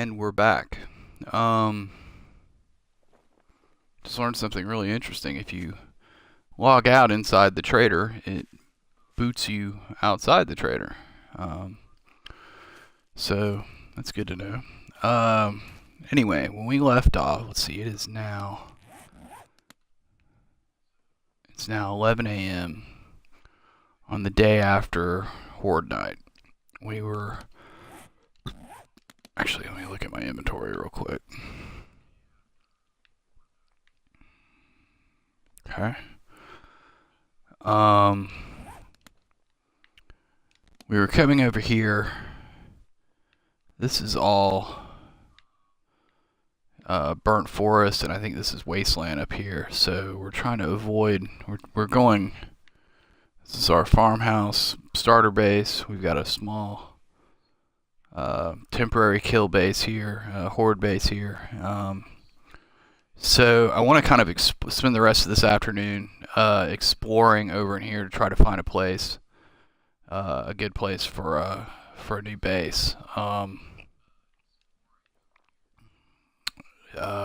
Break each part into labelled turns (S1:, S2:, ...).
S1: And we're back. Just learned something really interesting. If you log out inside the trader, it boots you outside the trader. Um, so that's good to know. Anyway, when we left off, let's see, it's now 11 a.m. on the day after Horde Night. We were actually, let me look at my inventory real quick. Okay. We were coming over here. This is all burnt forest, and I think this is wasteland up here. So we're trying to avoid. We're going. This is our farmhouse starter base. We've got a small temporary kill base here, horde base here. So I want to kind of spend the rest of this afternoon exploring over in here to try to find a place, a good place for a new base.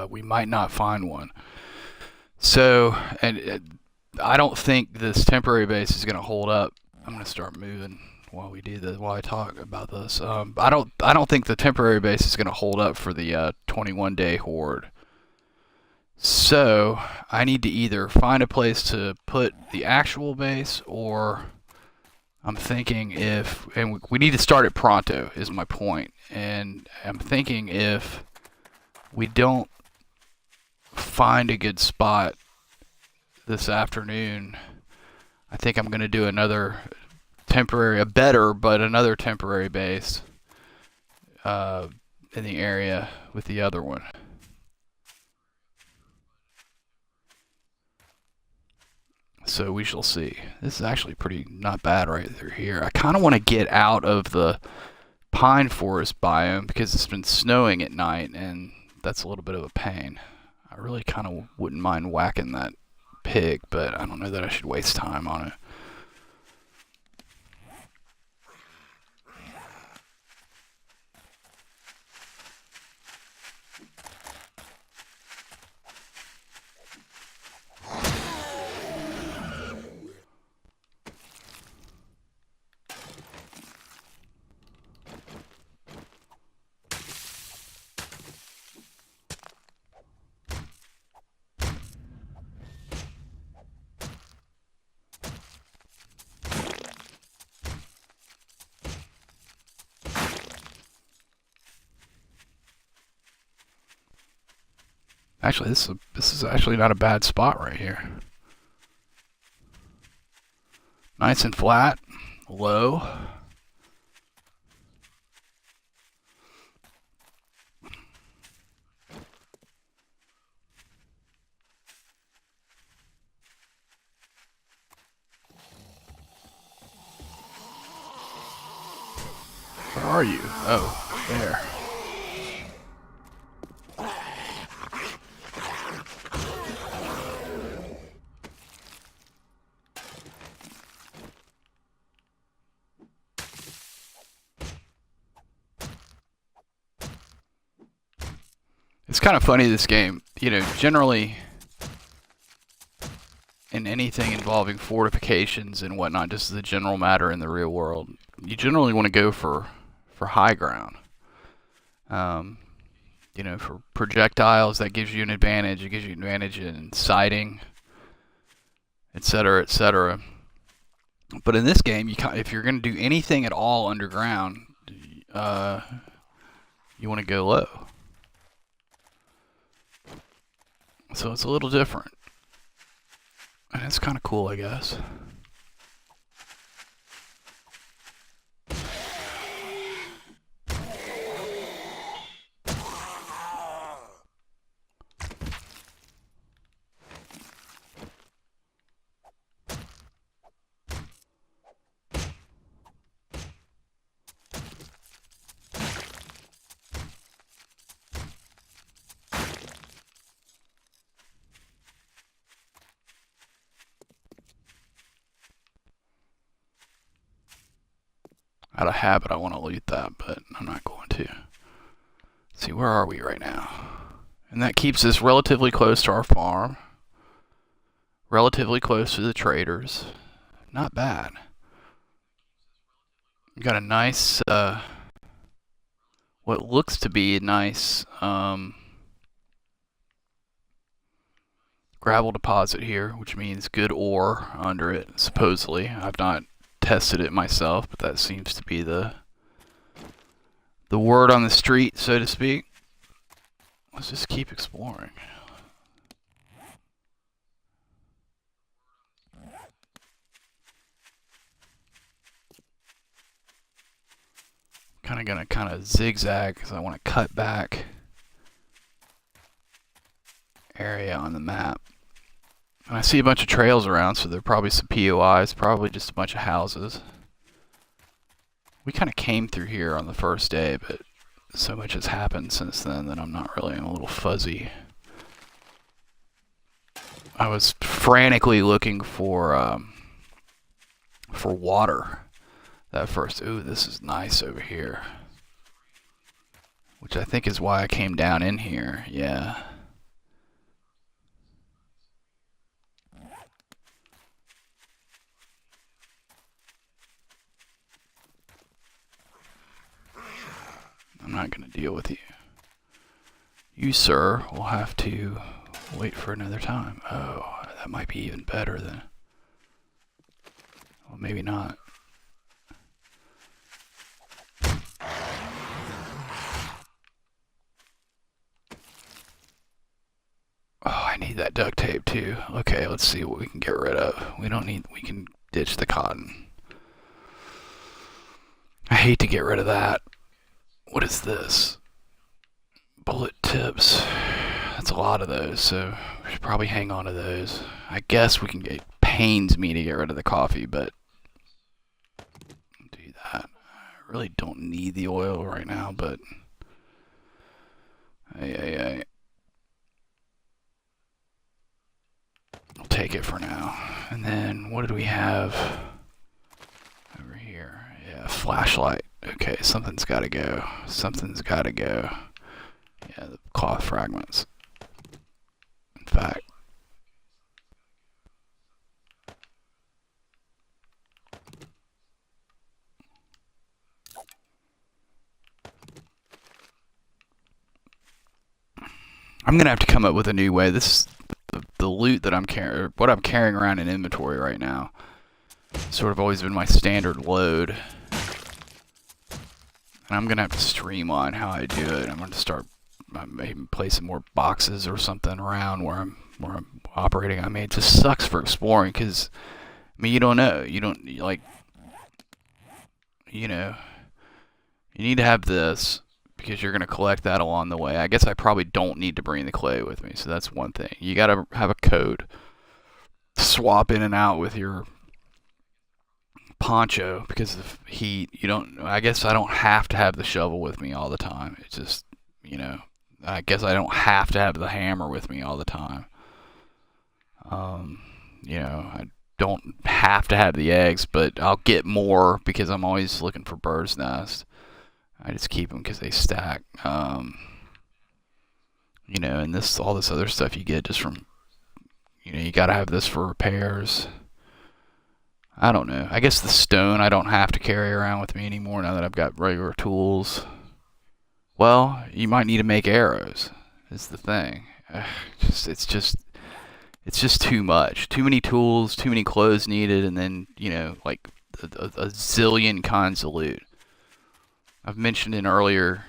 S1: We might not find one. So, and I don't think this temporary base is going to hold up. I'm going to start moving while we do this, while I talk about this. I don't think the temporary base is going to hold up for the 21-day horde. So I need to either find a place to put the actual base, or I'm thinking and we need to start it pronto is my point. And I'm thinking if we don't find a good spot this afternoon, I think I'm going to do another temporary base in the area with the other one. So we shall see. This is actually pretty not bad right through here. I kind of want to get out of the pine forest biome because it's been snowing at night, and that's a little bit of a pain. I really kind of wouldn't mind whacking that pig, but I don't know that I should waste time on it. Actually, this is actually not a bad spot right here. Nice and flat, low. Where are you? Oh, there. It's kind of funny, this game. You know, generally in anything involving fortifications and whatnot, just the general matter in the real world, you generally want to go for high ground. You know, for projectiles, that gives you an advantage. It gives you an advantage in sighting, etc., etc. But in this game, if you're going to do anything at all underground, you want to go low. So it's a little different. And it's kind of cool, I guess. Out of habit, I want to loot that, but I'm not going to. Let's see, where are we right now? And that keeps us relatively close to our farm. Relatively close to the traders. Not bad. We got a nice, what looks to be a nice gravel deposit here, which means good ore under it, supposedly. I've not tested it myself, but that seems to be the word on the street, so to speak. Let's just keep exploring. Gonna zigzag because I want to cut back area on the map. And I see a bunch of trails around, so there are probably some POIs, probably just a bunch of houses. We kind of came through here on the first day, but so much has happened since then that I'm not really, I'm a little fuzzy. I was frantically looking for water that first. Ooh, this is nice over here. Which I think is why I came down in here, yeah. I'm not going to deal with you. You, sir, will have to wait for another time. Oh, that might be even better than... Well, maybe not. Oh, I need that duct tape too. Okay, let's see what we can get rid of. We can ditch the cotton. I hate to get rid of that. What is this? Bullet tips. That's a lot of those, so we should probably hang on to those. I guess we can get... Pains me to get rid of the coffee, but... do that. I really don't need the oil right now, but... I'll take it for now. And then, what did we have over here? Yeah, flashlight. Okay, something's gotta go. Something's gotta go. Yeah, the cloth fragments. In fact, I'm gonna have to come up with a new way. This the loot that I'm carrying, what I'm carrying around in inventory right now, sort of always been my standard load. And I'm gonna have to streamline how I do it. I'm gonna start maybe placing more boxes or something around where I'm operating. I mean, it just sucks for exploring because, I mean, you don't know. You need to have this because you're gonna collect that along the way. I guess I probably don't need to bring the clay with me, so that's one thing. You gotta have a code. Swap in and out with your poncho because of heat. I guess I don't have to have the shovel with me all the time. It's just, I guess I don't have to have the hammer with me all the time. I don't have to have the eggs, but I'll get more because I'm always looking for bird's nest. I just keep them because they stack. And all this other stuff you get just from, you gotta have this for repairs. I don't know. I guess the stone I don't have to carry around with me anymore now that I've got regular tools. Well, you might need to make arrows, is the thing. It's just too much. Too many tools, too many clothes needed, and then, like a zillion kinds of loot. I've mentioned in earlier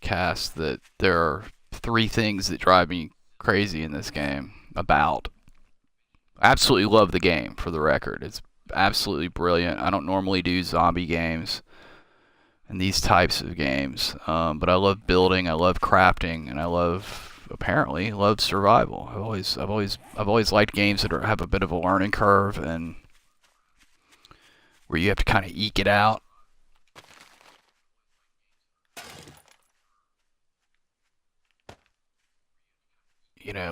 S1: casts that there are 3 things that drive me crazy in this game. Absolutely love the game, for the record. It's absolutely brilliant. I don't normally do zombie games and these types of games, but I love building, I love crafting, and I love survival. I've always liked games that have a bit of a learning curve and where you have to kind of eke it out.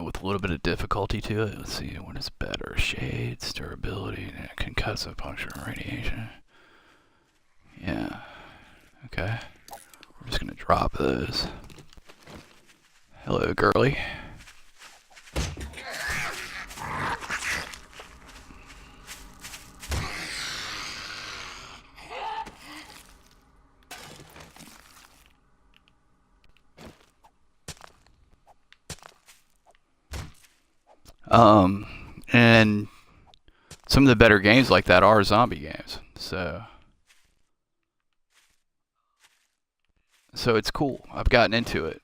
S1: With a little bit of difficulty to it. Let's see, what is better? Shades, durability, concussive puncture, radiation. Yeah. Okay. We're just gonna drop those. Hello, girly. And some of the better games like that are zombie games. So it's cool. I've gotten into it.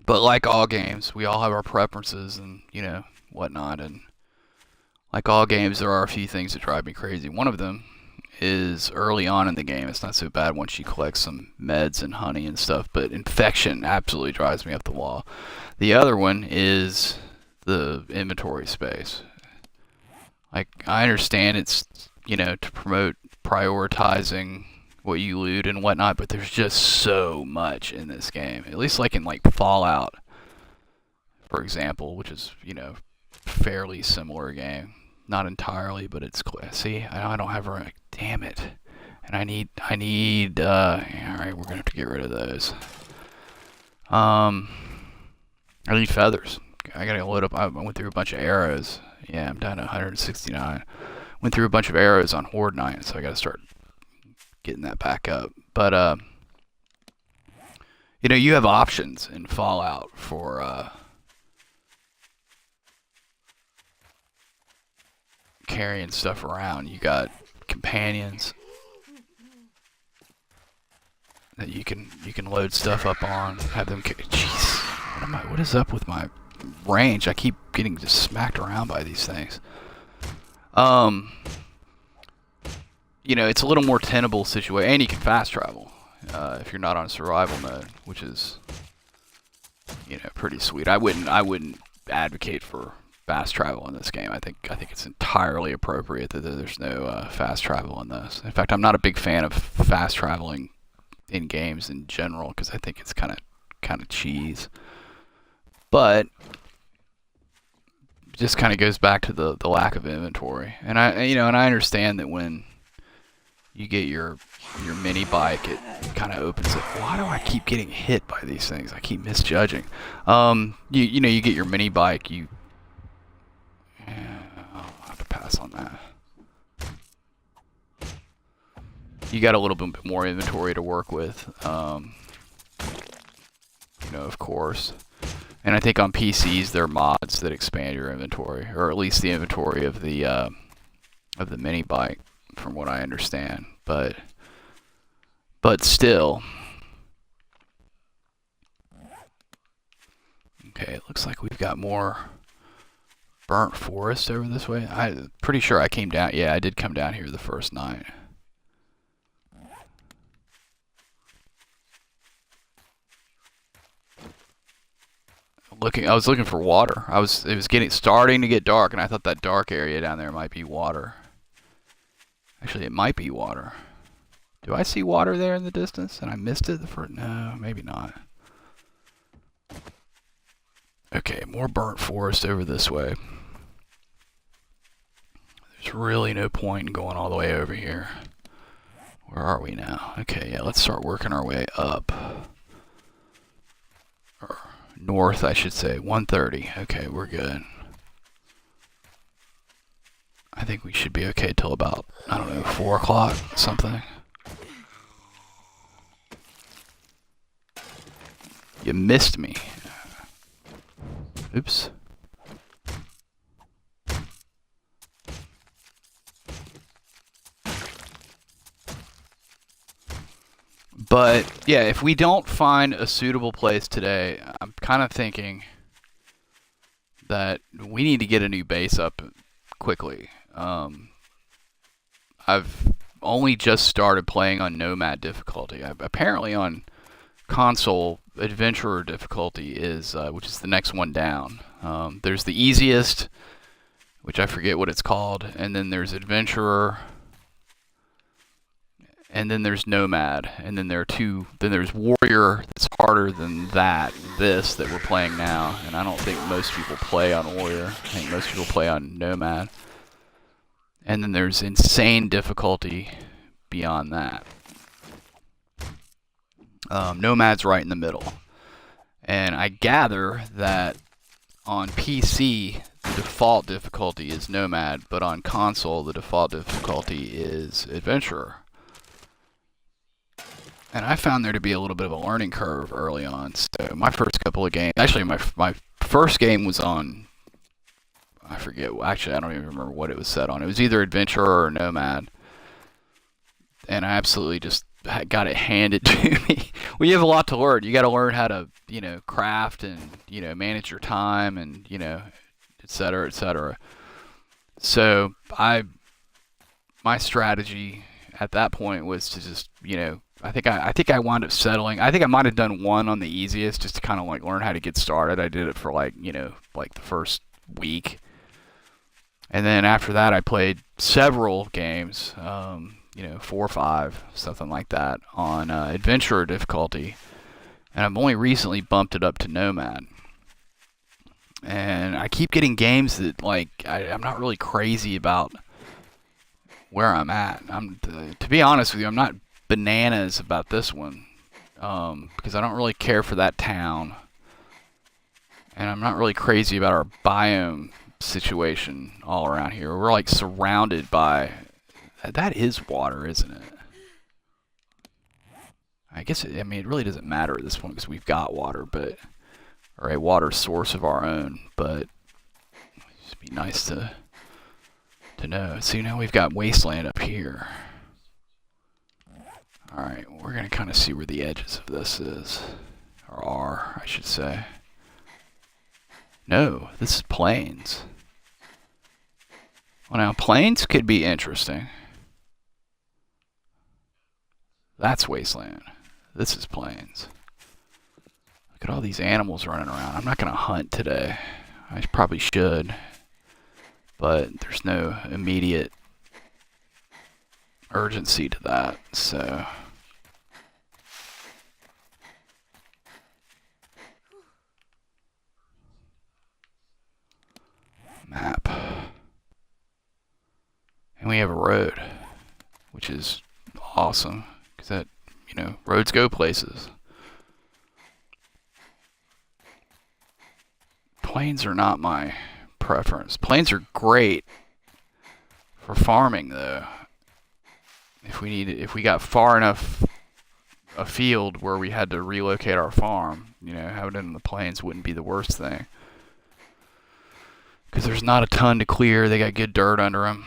S1: But like all games, we all have our preferences and, whatnot. And like all games, there are a few things that drive me crazy. One of them is early on in the game. It's not so bad once you collect some meds and honey and stuff, but infection absolutely drives me up the wall. The other one is the inventory space. Like, I understand it's, to promote prioritizing what you loot and whatnot, but there's just so much in this game. At least like in like Fallout, for example, which is, fairly similar game. Not entirely, but it's see, I don't have a damn it. And I need alright, we're gonna have to get rid of those. I need feathers. I gotta load up. I went through a bunch of arrows. Yeah, I'm down to 169. Went through a bunch of arrows on Horde Night, so I gotta start getting that back up. But you have options in Fallout for carrying stuff around. You got companions that you can load stuff up on. Have them. Jeez, what is up with my range? I keep getting just smacked around by these things. It's a little more tenable situation, and you can fast travel if you're not on survival mode, which is pretty sweet. I wouldn't advocate for fast travel in this game. I think it's entirely appropriate that there's no fast travel in this. In fact, I'm not a big fan of fast traveling in games in general because I think it's kind of cheese. But it just kind of goes back to the lack of inventory. And I understand that when you get your mini bike, it kind of opens it. Why do I keep getting hit by these things? I keep misjudging. You get your mini bike, I'll have to pass on that. You got a little bit more inventory to work with, of course. And I think on PCs there are mods that expand your inventory, or at least the inventory of the mini bike, from what I understand. But still. Okay, it looks like we've got more burnt forest over this way. I'm pretty sure I came down. Yeah, I did come down here the first night. I was looking for water. It was starting to get dark, and I thought that dark area down there might be water. Actually, it might be water. Do I see water there in the distance? And I missed it? No, maybe not. Okay, more burnt forest over this way. There's really no point in going all the way over here. Where are we now? Okay, yeah, let's start working our way up. Or north, I should say. 130. Okay, we're good. I think we should be okay till about, 4 o'clock, something. You missed me. Oops. But, yeah, if we don't find a suitable place today, I'm kind of thinking that we need to get a new base up quickly. I've only just started playing on Nomad difficulty. Apparently on console, Adventurer difficulty is, which is the next one down. There's the easiest, which I forget what it's called, and then there's Adventurer, and then there's Nomad, and then there's Warrior that's harder than this that we're playing now, and I don't think most people play on Warrior. I think most people play on Nomad. And then there's insane difficulty beyond that. Nomad's right in the middle. And I gather that on PC, the default difficulty is Nomad, but on console, the default difficulty is Adventurer. And I found there to be a little bit of a learning curve early on. So my first couple of games, actually my first game was on, I forget, actually I don't even remember what it was set on. It was either Adventurer or Nomad. And I absolutely just got it handed to me. Well, you have a lot to learn. You got to learn how to, craft and, manage your time and, et cetera, et cetera. So my strategy at that point was to just, I think I wound up settling. I think I might have done one on the easiest just to kind of like learn how to get started. I did it for like the first week, and then after that I played several games, 4 or 5, something like that, on adventurer difficulty, and I've only recently bumped it up to Nomad. And I keep getting games that like I'm not really crazy about where I'm at. To be honest with you, I'm not bananas about this one, because I don't really care for that town, and I'm not really crazy about our biome situation all around here. We're like surrounded by, that is water, isn't it? I guess it really doesn't matter at this point because we've got water, or a water source of our own, but it'd be nice to know. See, now we've got wasteland up here. Alright, we're going to kind of see where the edges of this is. Or are, I should say. No, this is plains. Well, now, plains could be interesting. That's wasteland. This is plains. Look at all these animals running around. I'm not going to hunt today. I probably should. But there's no immediate urgency to that, so... Map. And we have a road, which is awesome, because that, roads go places. Plains are not my preference. Plains are great for farming, though. If we got far enough afield where we had to relocate our farm, having it in the plains wouldn't be the worst thing. Because there's not a ton to clear. They got good dirt under them.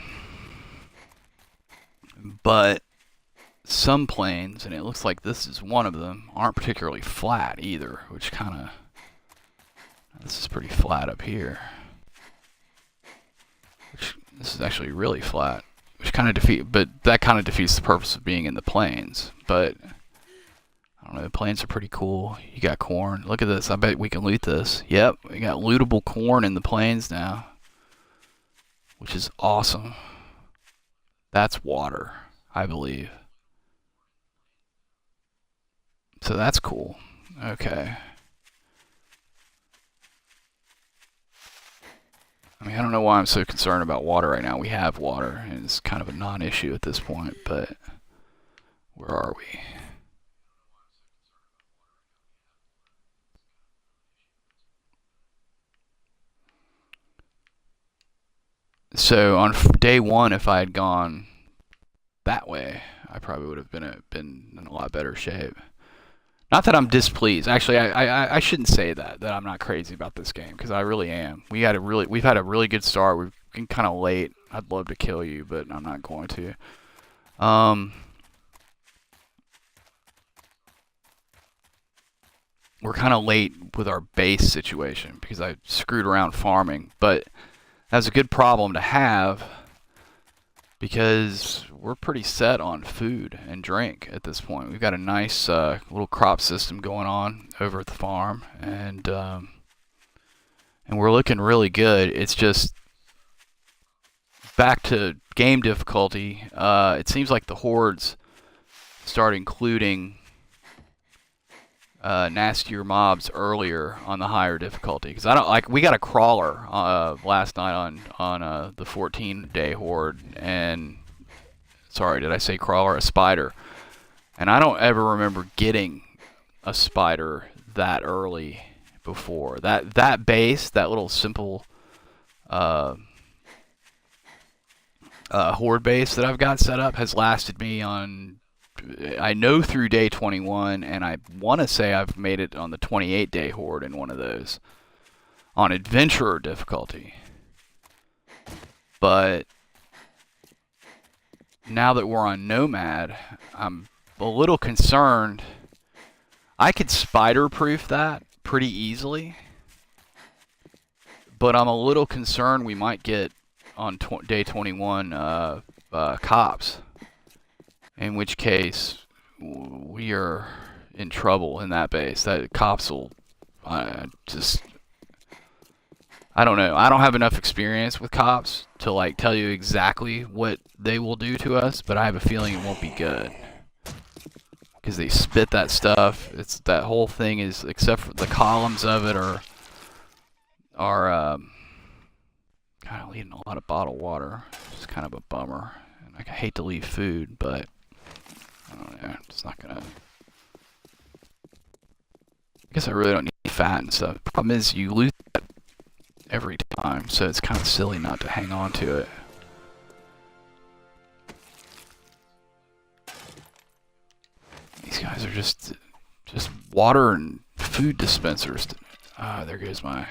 S1: But some plains, and it looks like this is one of them, aren't particularly flat either, which kind of... This is pretty flat up here. This is actually really flat, which kind of that kind of defeats the purpose of being in the plains. But I don't know, the plains are pretty cool. You got corn. Look at this. I bet we can loot this. Yep, we got lootable corn in the plains now, which is awesome. That's water, I believe. So that's cool. Okay. I don't know why I'm so concerned about water right now. We have water, and it's kind of a non-issue at this point, but where are we? So on day 1, if I had gone that way, I probably would have been in a lot better shape. Not that I'm displeased. Actually, I shouldn't say that I'm not crazy about this game, because I really am. We've had a really good start. We've been kind of late. I'd love to kill you, but I'm not going to. We're kind of late with our base situation because I screwed around farming, but that's a good problem to have because we're pretty set on food and drink at this point. We've got a nice little crop system going on over at the farm, and we're looking really good. It's just back to game difficulty. It seems like the hordes start including nastier mobs earlier on the higher difficulty, because I don't like, we got a crawler last night on the 14-day horde, and sorry, did I say crawler? A spider. And I don't ever remember getting a spider that early before. That base, that little simple uh, horde base that I've got set up has lasted me on, I know, through day 21, and I want to say I've made it on the 28-day horde in one of those on adventurer difficulty. But now that we're on Nomad, I'm a little concerned. I could spider-proof that pretty easily, but I'm a little concerned we might get on day 21 cops, in which case we are in trouble in that base. That cops will just, I don't know. I don't have enough experience with cops to like tell you exactly what they will do to us, but I have a feeling it won't be good. Because they spit that stuff. It's that whole thing is, except for the columns of it are kind of eating a lot of bottled water. It's kind of a bummer. And I hate to leave food, but I don't know. It's not gonna. I guess I really don't need fat and stuff. The problem is you lose that every time, so it's kind of silly not to hang on to it. These guys are just water and food dispensers. There goes my.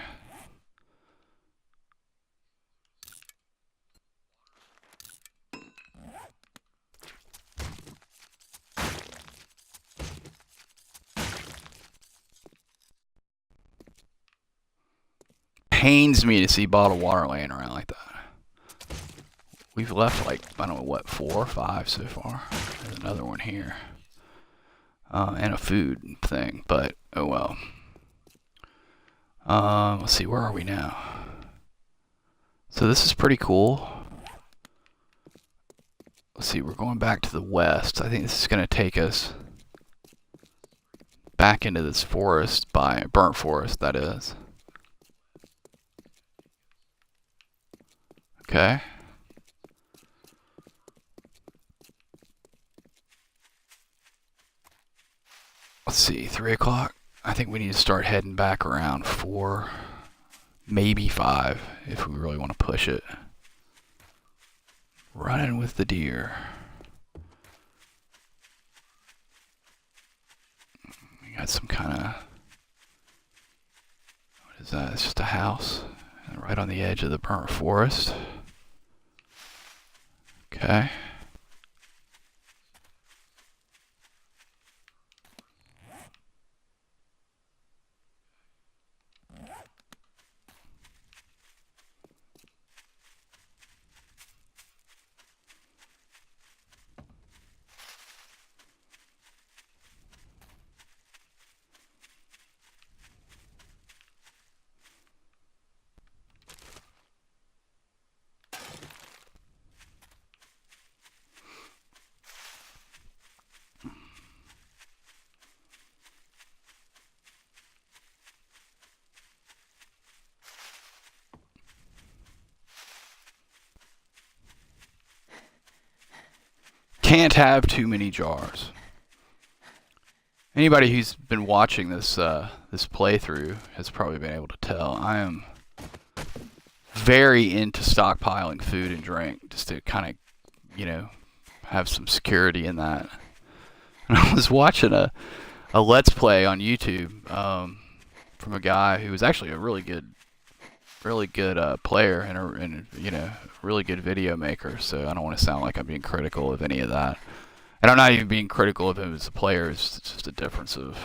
S1: Pains me to see bottled water laying around like that. We've left like, I don't know what, 4 or 5 so far. There's another one here. And a food thing, but oh well. Let's see, where are we now? So this is pretty cool. Let's see, we're going back to the west. I think this is going to take us back into this forest, by burnt forest, that is. Okay. Let's see, 3 o'clock. I think we need to start heading back around 4, maybe 5, if we really want to push it. Running with the deer. We got some kind of, what is that? It's just a house right on the edge of the burnt forest. Okay. Can't have too many jars. Anybody who's been watching this this playthrough has probably been able to tell I am very into stockpiling food and drink, just to kind of, you know, have some security in that. And I was watching a Let's Play on YouTube from a guy who was actually a really good player and you know, really good video maker. So I don't want to sound like I'm being critical of any of that. And I'm not even being critical of him as a player. It's just a difference of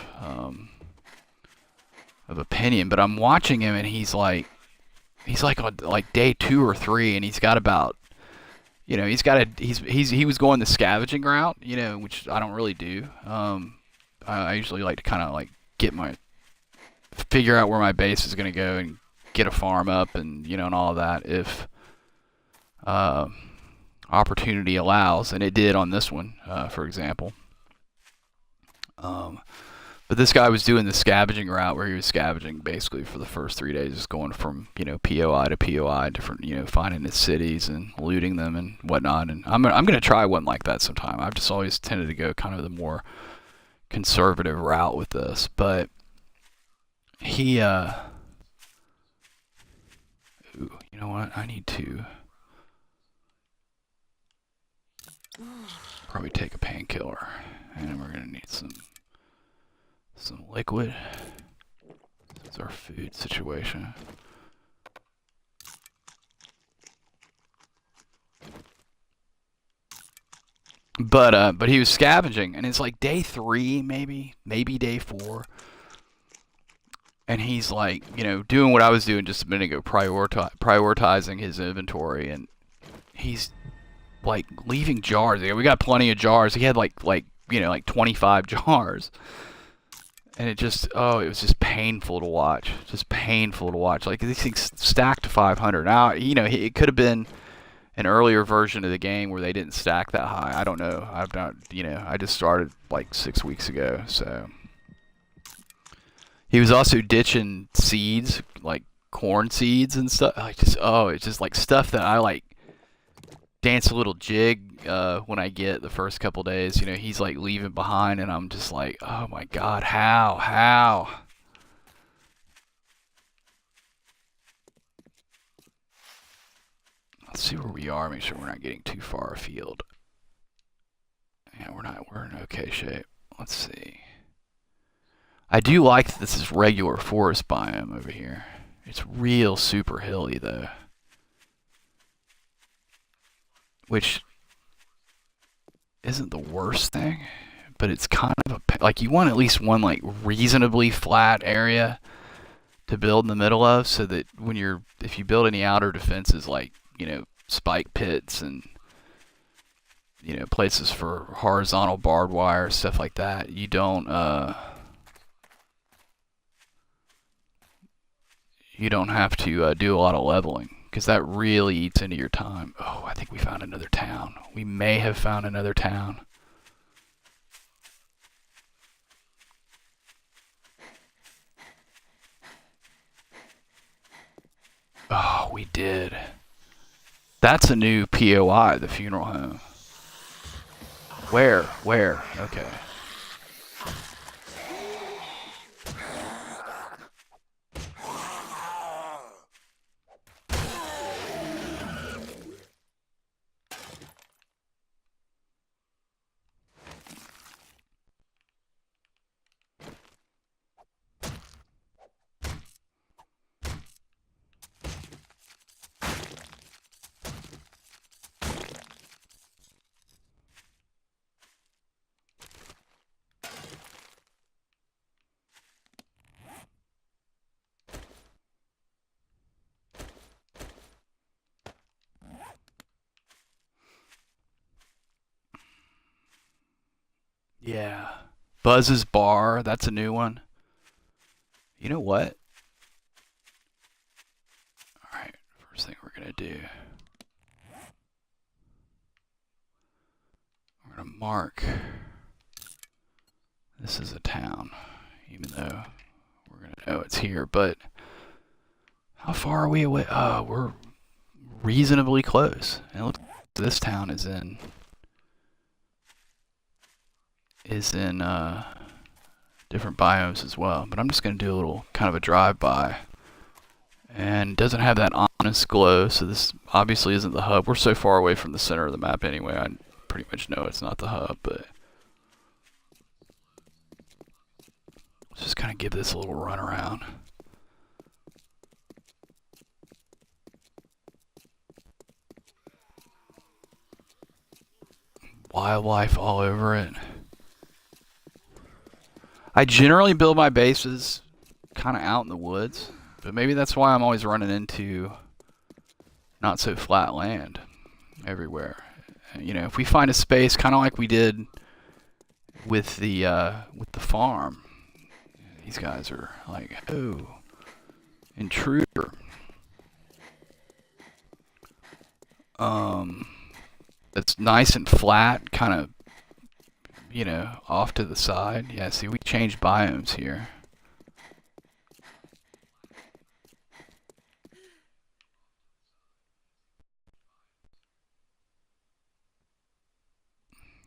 S1: opinion. But I'm watching him, and he's like on like day 2 or 3, and he's got about, you know, he was going the scavenging route, you know, which I don't really do. I usually like to kind of like figure out where my base is going to go and get a farm up, and you know, and all of that if opportunity allows, and it did on this one, for example. But this guy was doing the scavenging route, where he was scavenging basically for the first 3 days, just going from, you know, POI to POI, different, you know, finding the cities and looting them and whatnot. And I'm going to try one like that sometime. I've just always tended to go kind of the more conservative route with this, but he ooh, you know what? I need to probably take a painkiller, and we're gonna need some liquid. That's our food situation. But he was scavenging, and it's like day 3, maybe day 4, and he's like, you know, doing what I was doing just a minute ago, prioritizing his inventory, and he's like leaving jars. We got plenty of jars. He had like 25 jars, and it was just painful to watch. Just painful to watch. Like these things stacked to 500. Now, you know, it could have been an earlier version of the game where they didn't stack that high. I don't know. I've not, you know, I just started like 6 weeks ago, so he was also ditching seeds, like corn seeds and stuff. It's just like stuff that I like dance a little jig when I get the first couple days. You know, he's like leaving behind, and I'm just like, oh my god, how? Let's see where we are. Make sure we're not getting too far afield. Yeah, we're not. We're in okay shape. Let's see. I do like that this is regular forest biome over here. It's real super hilly though, which isn't the worst thing, but it's kind of like you want at least one like reasonably flat area to build in the middle of, so that if you build any outer defenses like, you know, spike pits and, you know, places for horizontal barbed wire, stuff like that, you don't have to do a lot of leveling, because that really eats into your time. Oh, I think we found another town. We may have found another town. Oh, we did. That's a new POI, the funeral home. Where? Okay. Yeah. Buzz's Bar, that's a new one. You know what? Alright, first thing we're gonna do. We're gonna mark. This is a town, even though we're gonna know it's here, but how far are we away? Oh, we're reasonably close. And look, this town is in different biomes as well. But I'm just going to do a little kind of a drive-by. And it doesn't have that honest glow, so this obviously isn't the hub. We're so far away from the center of the map anyway, I pretty much know it's not the hub, but let's just kind of give this a little run around. Wildlife all over it. I generally build my bases kind of out in the woods, but maybe that's why I'm always running into not so flat land everywhere. You know, if we find a space kind of like we did with the farm, these guys are like, oh, intruder. That's nice and flat, kind of, you know, off to the side. Yeah, see, we changed biomes here.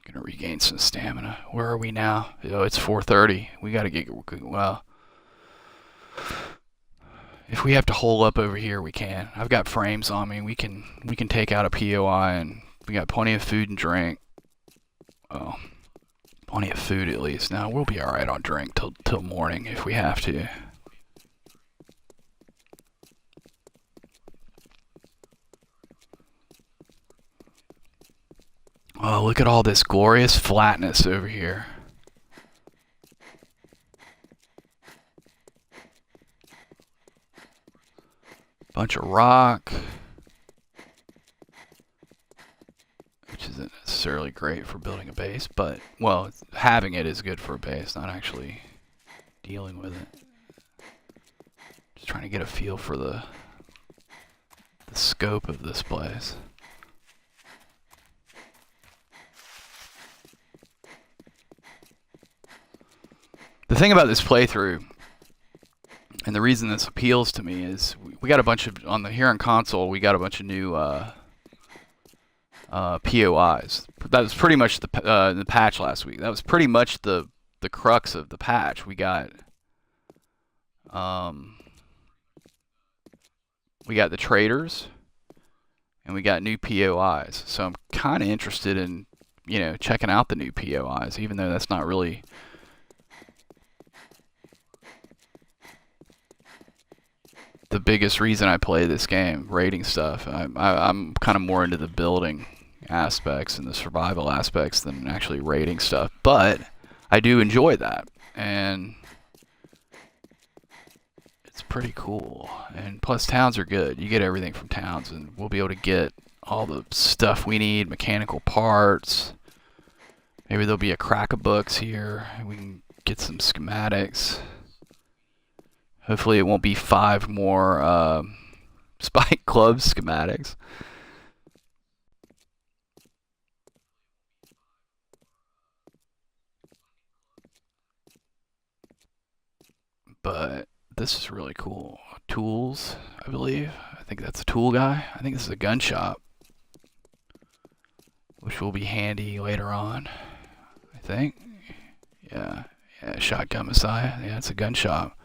S1: Gonna regain some stamina. Where are we now? Oh, it's 4:30. We gotta get, well, If we have to hole up over here, we can. I've got frames on me. We can take out a POI, and we got plenty of food and drink. Well, plenty of food at least. Now we'll be all right on drink till morning if we have to. Oh, look at all this glorious flatness over here. Bunch of rock, which isn't necessarily great for building a base, but, well, having it is good for a base, not actually dealing with it. Just trying to get a feel for the scope of this place. The thing about this playthrough, and the reason this appeals to me, is we got a bunch of, here on console, we got a bunch of new POIs. That was pretty much the patch last week. That was pretty much the crux of the patch. We got the traders, and we got new POIs. So I'm kind of interested in, checking out the new POIs, even though that's not really the biggest reason I play this game, raiding stuff. I'm kind of more into the building aspects and the survival aspects than actually raiding stuff, but I do enjoy that, and it's pretty cool. And plus, towns are good. You get everything from towns, and we'll be able to get all the stuff we need, mechanical parts. Maybe there'll be a crack of books here, and we can get some schematics. Hopefully it won't be 5 more Spike Club schematics. But this is really cool. Tools, I believe. I think that's a tool guy. I think this is a gun shop, which will be handy later on, I think. Yeah, Shotgun Messiah. Yeah, it's a gun shop.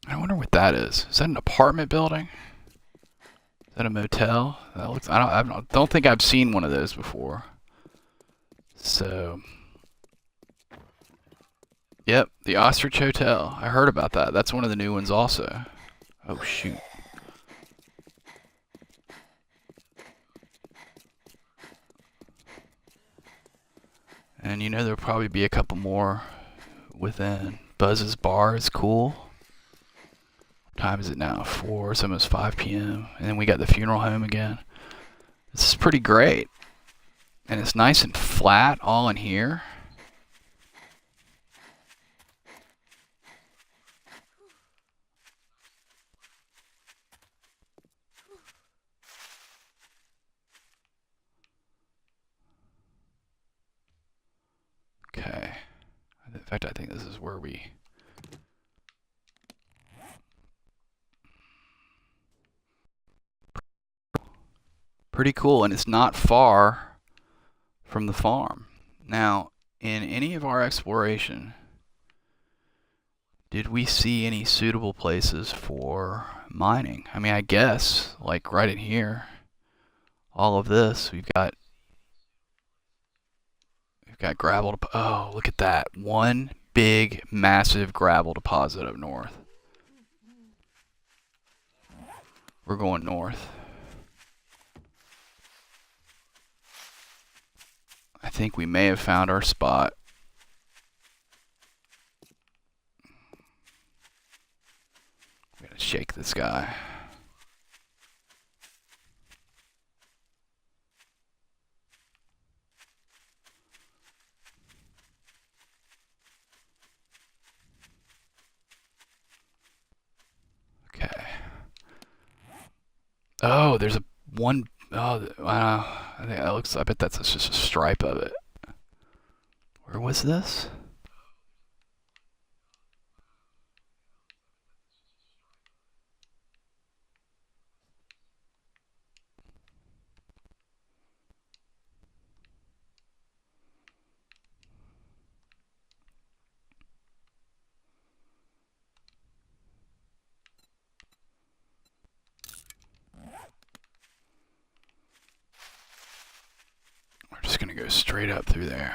S1: I wonder what that is. Is that an apartment building? Is that a motel? That looks. I don't think I've seen one of those before. So, yep, the Ostrich Hotel. I heard about that. That's one of the new ones also. Oh shoot. And there'll probably be a couple more within. Buzz's Bar is cool. What time is it now? 4, it's almost 5 p.m. And then we got the funeral home again. This is pretty great. And it's nice and flat all in here. Okay. In fact, I think this is where we... Pretty cool, and it's not far from the farm. Now, in any of our exploration, did we see any suitable places for mining? I mean, I guess, like right in here, all of this, we've got gravel. Oh, look at that. One big, massive gravel deposit up north. We're going north. I think we may have found our spot. I'm gonna shake this guy. Okay. Oh, there's one. Oh, I think that looks. I bet that's just a stripe of it. Where was this? gonna go straight up through there.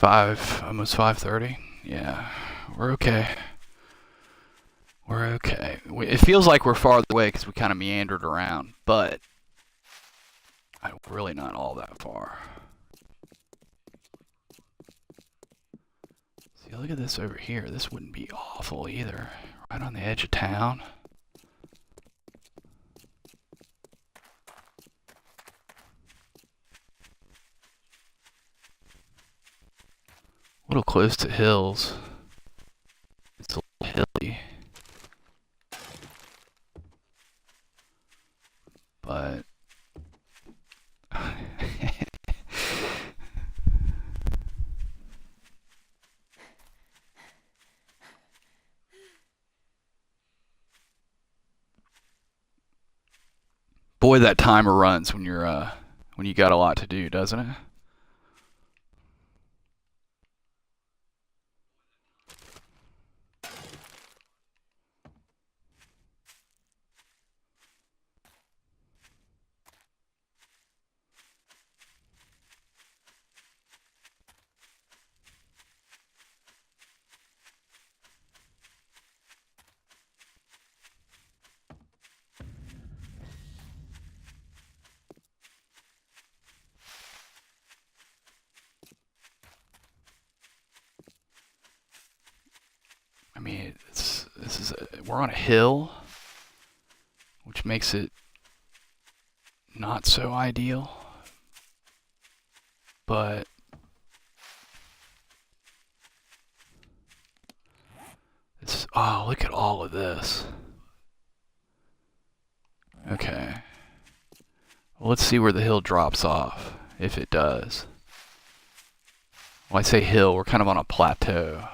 S1: Almost 5:30. Yeah, we're okay. We're okay. It feels like we're farther away because we kind of meandered around, but really not all that far. See, look at this over here. This wouldn't be awful either. Right on the edge of town. A little close to hills. It's a little hilly. But boy, that timer runs when you got a lot to do, doesn't it? I mean, we're on a hill, which makes it not so ideal. But oh, look at all of this. Okay. Well, let's see where the hill drops off, if it does. Well, I say hill, we're kind of on a plateau.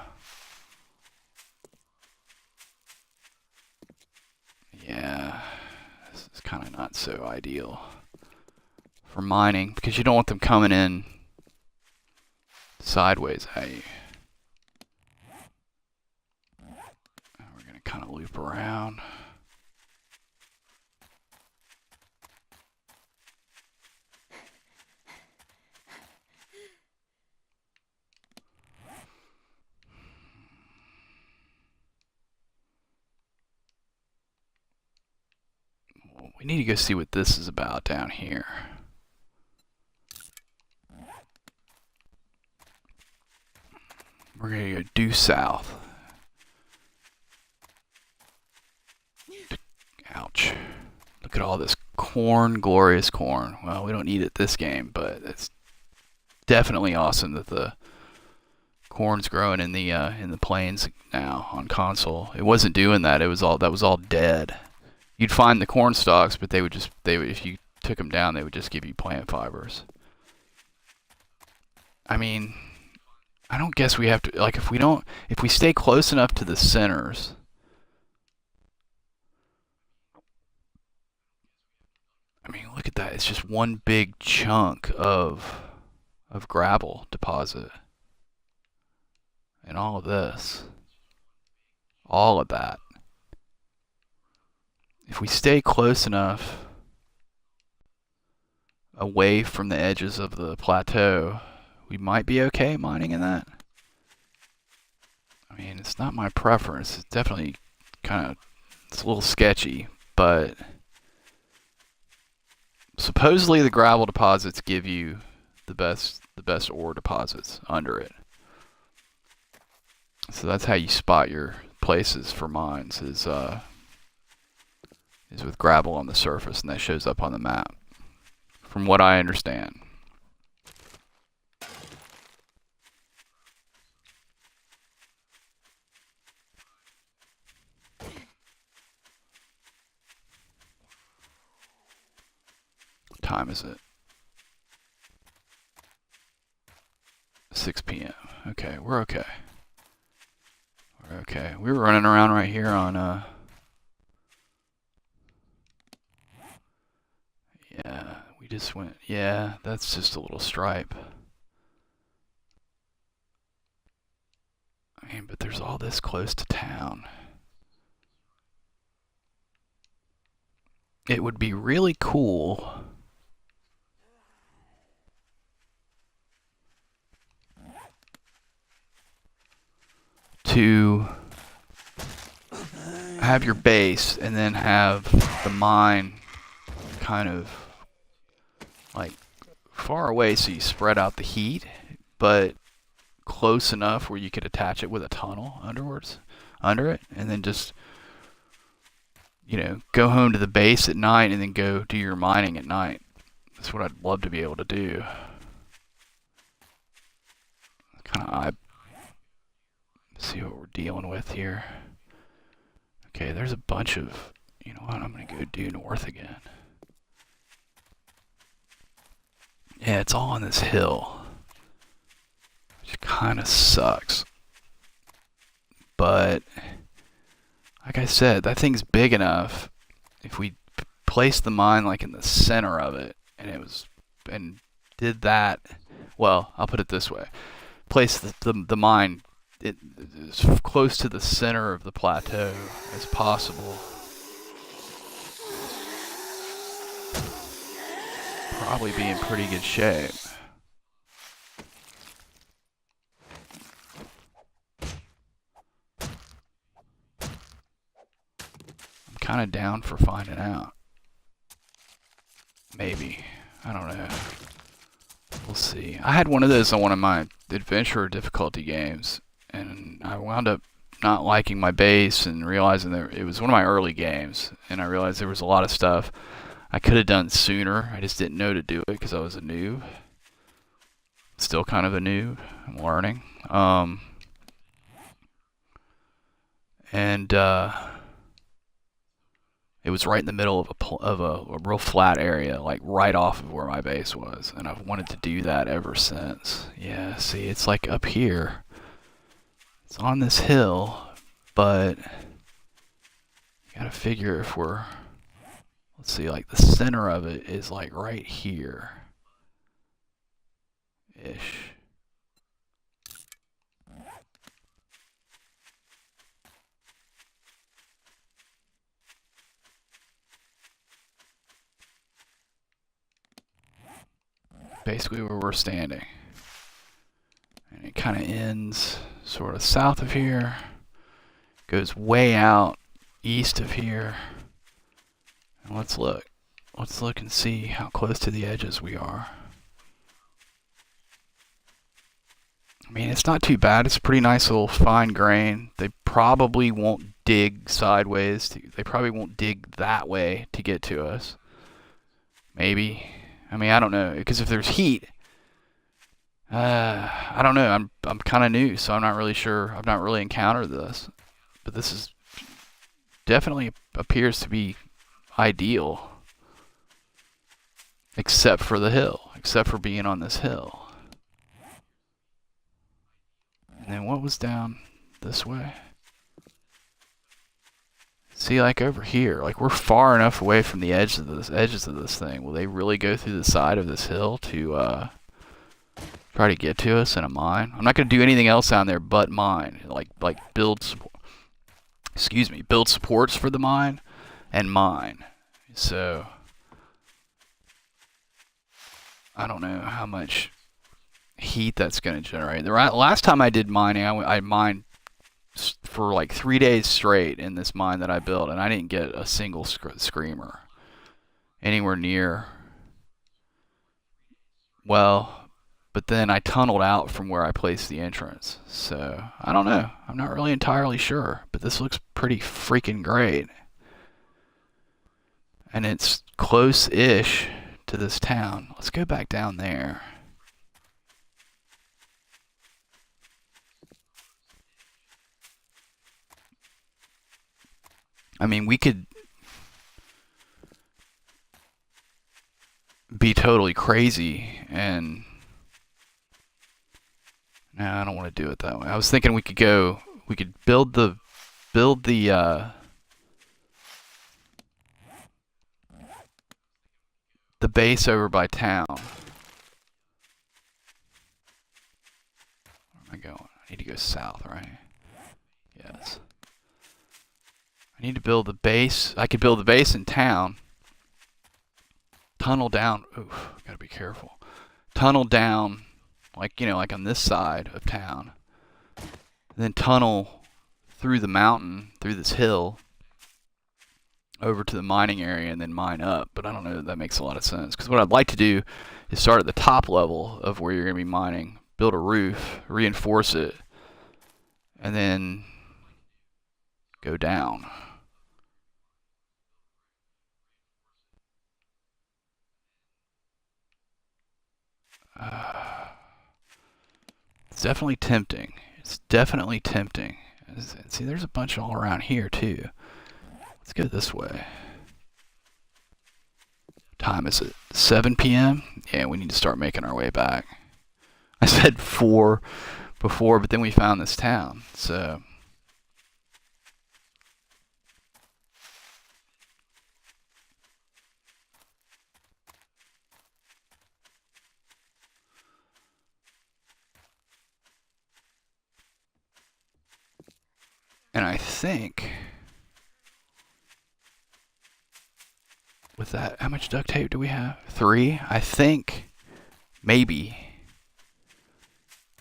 S1: Yeah, this is kind of not so ideal for mining, because you don't want them coming in sideways at you. We're going to kind of loop around. We need to go see what this is about down here. We're going to go due south. Ouch. Look at all this corn, glorious corn. Well, we don't need it this game, but it's definitely awesome that the corn's growing in the plains now on console. It wasn't doing that. That was all dead. You'd find the corn stalks, but they would if you took them down, they would just give you plant fibers. I mean, I don't guess we have to, like, if we stay close enough to the centers. I mean, look at that. It's just one big chunk of gravel deposit. And all of this. All of that. If we stay close enough away from the edges of the plateau, we might be okay mining in that. I mean, it's not my preference. It's definitely it's a little sketchy, but supposedly the gravel deposits give you the best ore deposits under it. So that's how you spot your places for mines is with gravel on the surface, and that shows up on the map, from what I understand. What time is it? 6 p.m. Okay, we're okay. We're okay. We were running around right here on yeah, we just went, yeah, that's just a little stripe. I mean, but there's all this close to town. It would be really cool to have your base and then have the mine kind of like far away so you spread out the heat, but close enough where you could attach it with a tunnel under it, and then just, you know, go home to the base at night and then go do your mining at night. That's what I'd love to be able to do. See what we're dealing with here. Okay, there's a bunch of, you know what, I'm gonna go due north again. Yeah, it's all on this hill, which kind of sucks. But like I said, that thing's big enough. If we place the mine like in the center of it, and did that, well, I'll put it this way: place the mine as close to the center of the plateau as possible. Probably be in pretty good shape. I'm kind of down for finding out. Maybe. I don't know. We'll see. I had one of those on one of my adventure difficulty games, and I wound up not liking my base and realizing that it was one of my early games, and I realized there was a lot of stuff I could have done sooner. I just didn't know to do it because I was a noob. Still kind of a noob. I'm learning. It was right in the middle of a real flat area, like right off of where my base was, and I've wanted to do that ever since. Yeah, see, it's like up here. It's on this hill, but you gotta figure if we're, let's see, like the center of it is like right here ish. Basically where we're standing. And it kind of ends sort of south of here, goes way out east of here. And let's look and see how close to the edges we are. I mean, it's not too bad. It's a pretty nice little fine grain. They probably won't dig sideways. They probably won't dig that way to get to us. Maybe. I mean, I don't know, because if there's heat, I don't know. I'm kind of new, so I'm not really sure. I've not really encountered this, but this is definitely appears to be ideal, except for the hill, except for being on this hill. And then what was down this way? See, like over here, like we're far enough away from the edges of this thing. Will they really go through the side of this hill to try to get to us in a mine? I'm not going to do anything else down there but mine, like build supports for the mine and mine. So I don't know how much heat that's going to generate. The last time I did mining, I mined for like 3 days straight in this mine that I built, and I didn't get a single screamer anywhere near. Well, but then I tunneled out from where I placed the entrance, so I don't know. I'm not really entirely sure, but this looks pretty freaking great. And it's close-ish to this town. Let's go back down there. I mean, we could be totally crazy and no, I don't want to do it that way. I was thinking we could build the base over by town. Where am I going? I need to go south, right? Yes. I need to build the base. I could build the base in town. Tunnel down. Oof, gotta be careful. Tunnel down, like, you know, like on this side of town. Then tunnel through the mountain, through this hill, over to the mining area and then mine up. But I don't know if that makes a lot of sense. Because what I'd like to do is start at the top level of where you're going to be mining, build a roof, reinforce it, and then go down. It's definitely tempting. It's definitely tempting. See, there's a bunch all around here too. Let's go this way. Time is it? 7 p.m.? Yeah, we need to start making our way back. I said 4 before, but then we found this town, so... And I think... with that, how much duct tape do we have? 3? I think... maybe...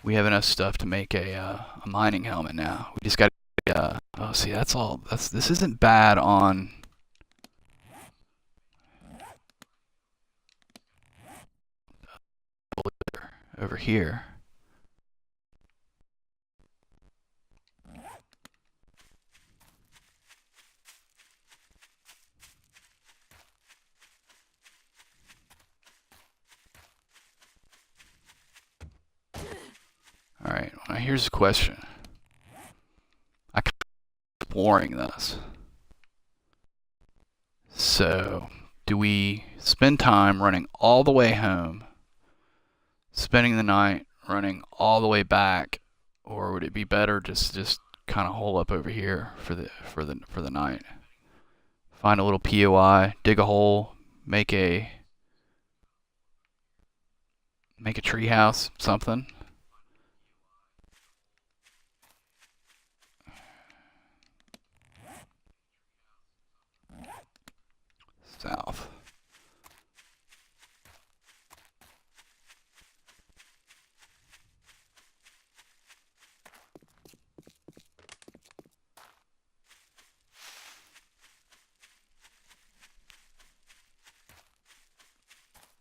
S1: we have enough stuff to make a mining helmet now. We just got to... oh, see, that's all... this isn't bad on... over here. Alright, well, here's the question. I keep exploring this. So, do we spend time running all the way home, spending the night running all the way back, or would it be better just kind of hole up over here for the night? Find a little POI, dig a hole, make a tree house, something. South.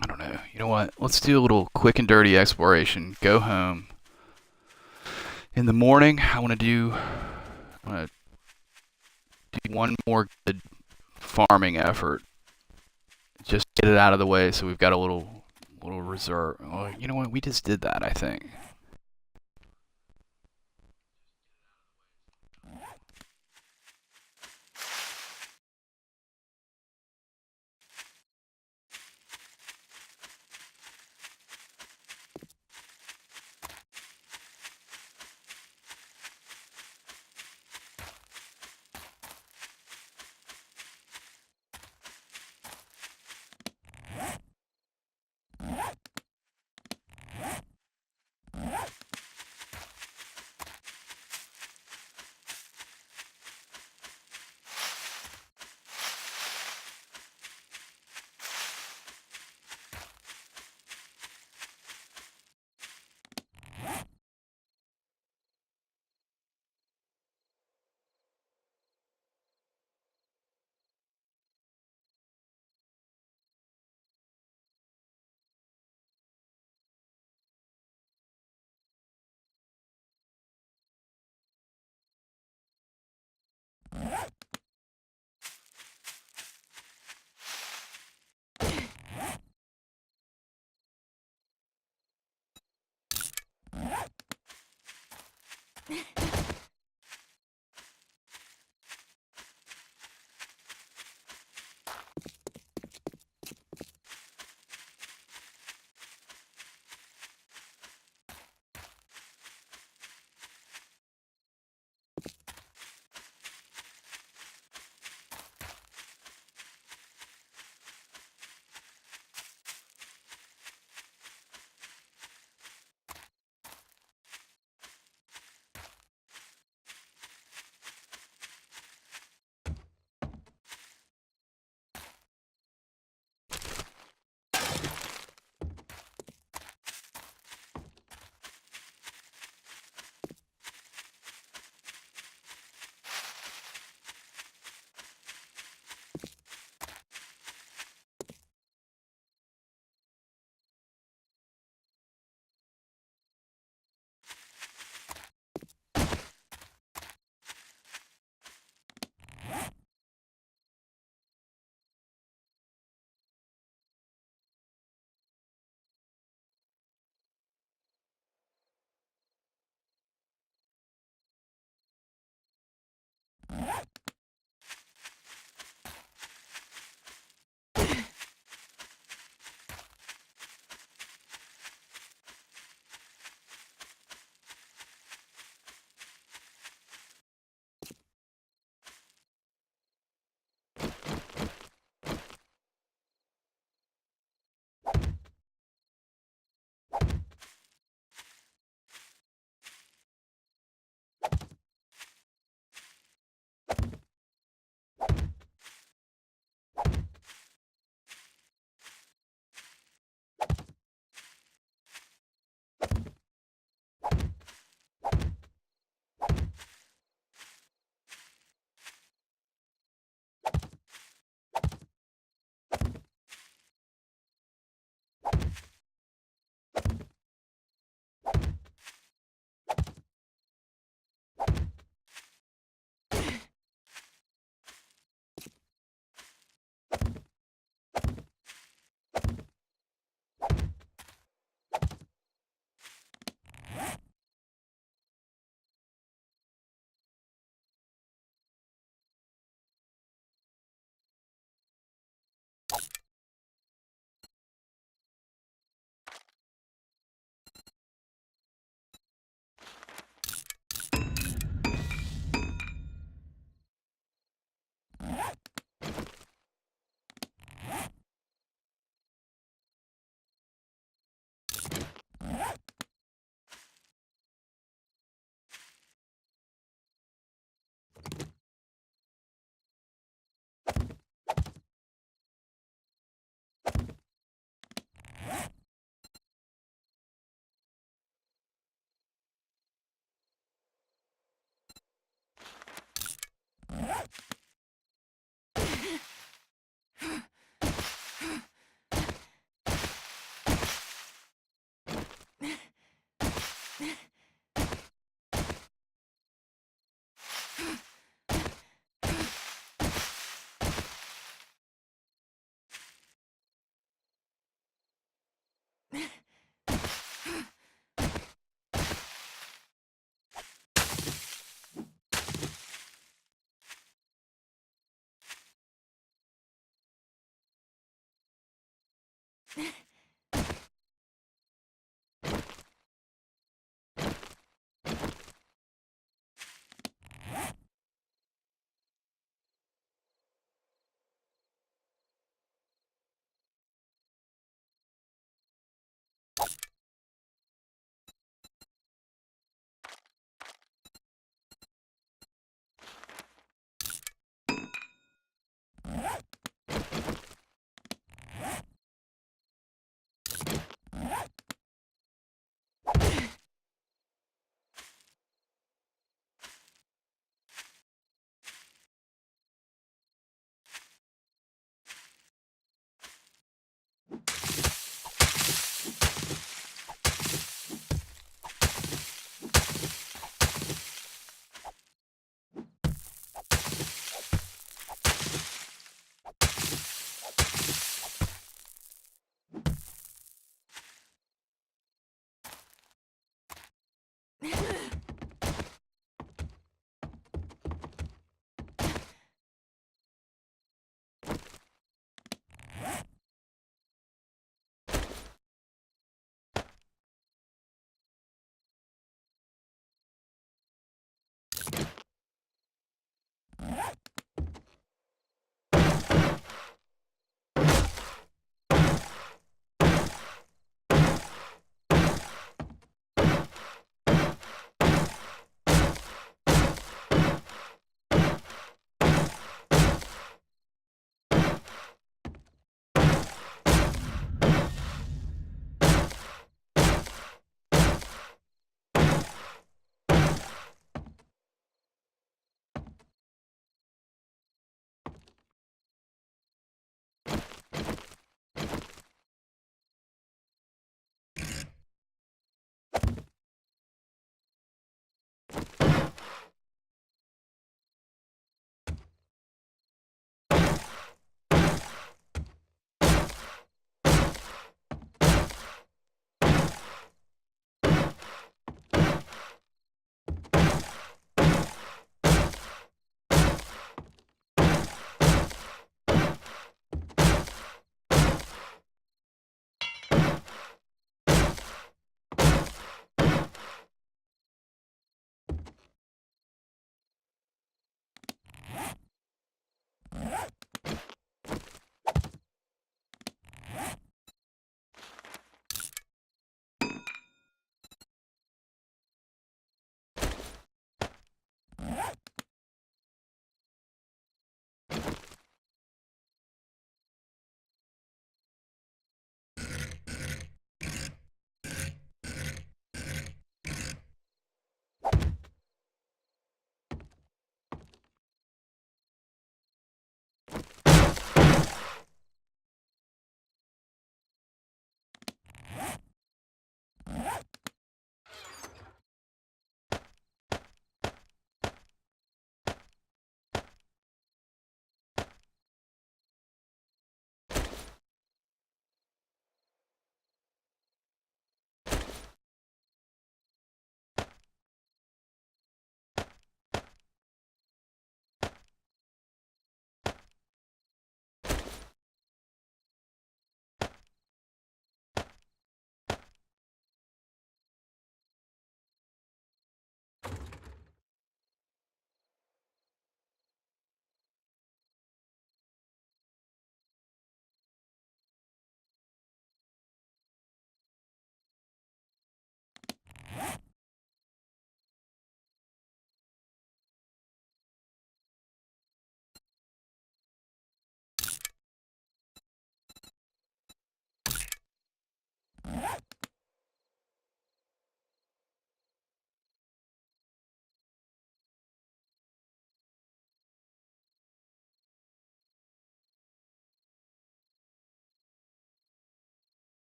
S1: I don't know. You know what? Let's do a little quick and dirty exploration. Go home. In the morning, I want to do one more good farming effort. Just get it out of the way so we've got a little reserve. Oh, you know what? We just did that, I think.